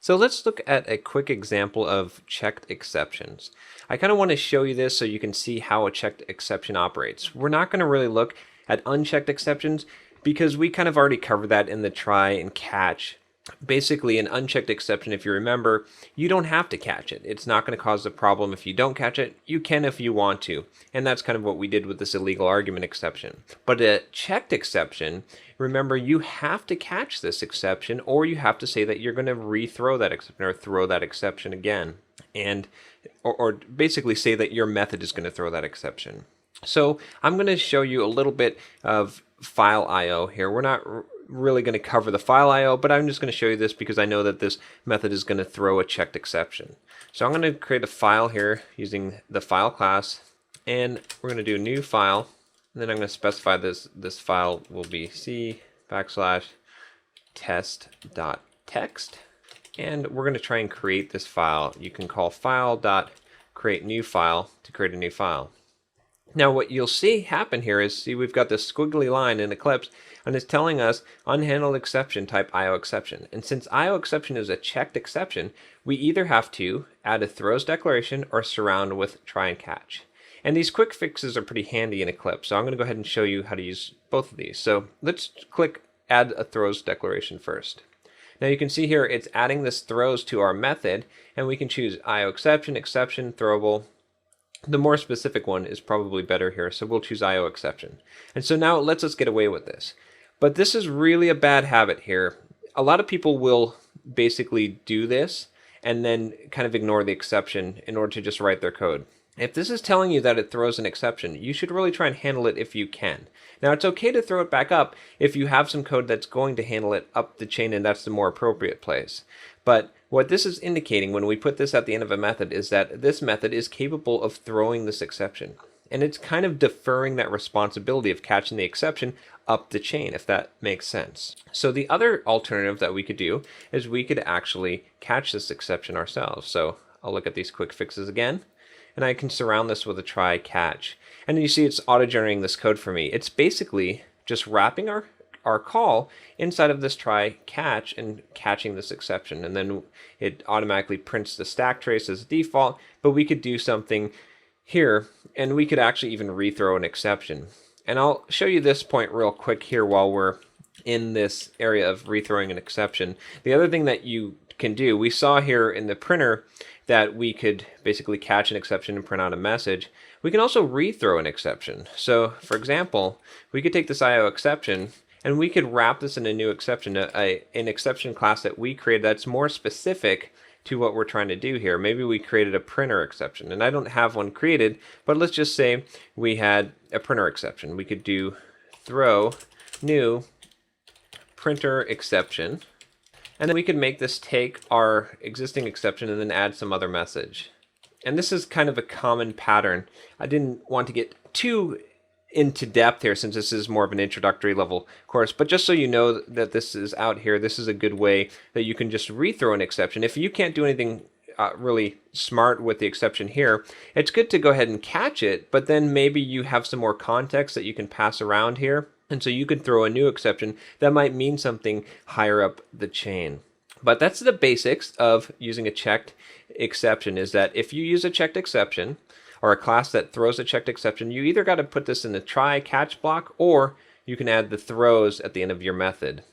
So let's look at a quick example of checked exceptions. I kind of want to show you this so you can see how a checked exception operates. We're not going to really look at unchecked exceptions because we kind of already covered that in the try and catch. Basically, an unchecked exception, if you remember, you don't have to catch it. It's not going to cause a problem if you don't catch it. You can if you want to. And that's kind of what we did with this illegal argument exception. But a checked exception, remember, you have to catch this exception, or you have to say that you're going to rethrow that exception or throw that exception again. And or basically say that your method is going to throw that exception. So I'm going to show you a little bit of file IO here. We're not really going to cover the file IO, but I'm just going to show you this because I know that this method is going to throw a checked exception. So I'm going to create a file here using the file class, and we're going to do new file, and then I'm going to specify this file will be c/test.txt, and we're going to try and create this file. You can call file.createNewFile to create a new file. Now what you'll see happen here is, see, we've got this squiggly line in Eclipse, and it's telling us unhandled exception type IO exception. And since IO exception is a checked exception, we either have to add a throws declaration or surround with try and catch. And these quick fixes are pretty handy in Eclipse, so I'm going to go ahead and show you how to use both of these. So let's click add a throws declaration first. Now you can see here it's adding this throws to our method, and we can choose IO exception, exception, throwable. The more specific one is probably better here, so we'll choose IO exception. And so now it lets us get away with this. But this is really a bad habit here. A lot of people will basically do this and then kind of ignore the exception in order to just write their code. If this is telling you that it throws an exception, you should really try and handle it if you can. Now it's okay to throw it back up if you have some code that's going to handle it up the chain and that's the more appropriate place. But what this is indicating when we put this at the end of a method is that this method is capable of throwing this exception. And it's kind of deferring that responsibility of catching the exception up the chain, if that makes sense. So the other alternative that we could do is we could actually catch this exception ourselves. So I'll look at these quick fixes again, and I can surround this with a try catch. And you see it's auto-generating this code for me. It's basically just wrapping our call inside of this try catch and catching this exception, and then it automatically prints the stack trace as default. But we could do something here, and we could actually even rethrow an exception. And I'll show you this point real quick here while we're in this area of rethrowing an exception. The other thing that you can do, we saw here in the printer that we could basically catch an exception and print out a message. We can also rethrow an exception. So for example, we could take this IO exception and we could wrap this in a new exception, an exception class that we created that's more specific to what we're trying to do here. Maybe we created a printer exception, and I don't have one created, but let's just say we had a printer exception. We could do throw new printer exception, and then we could make this take our existing exception and then add some other message. And this is kind of a common pattern. I didn't want to get too into depth here since this is more of an introductory level course, but just so you know that this is out here, this is a good way that you can just rethrow an exception. If you can't do anything really smart with the exception here, it's good to go ahead and catch it, but then maybe you have some more context that you can pass around here, and so you could throw a new exception that might mean something higher up the chain. But that's the basics of using a checked exception, is that if you use a checked exception or a class that throws a checked exception, you either got to put this in the try catch block, or you can add the throws at the end of your method.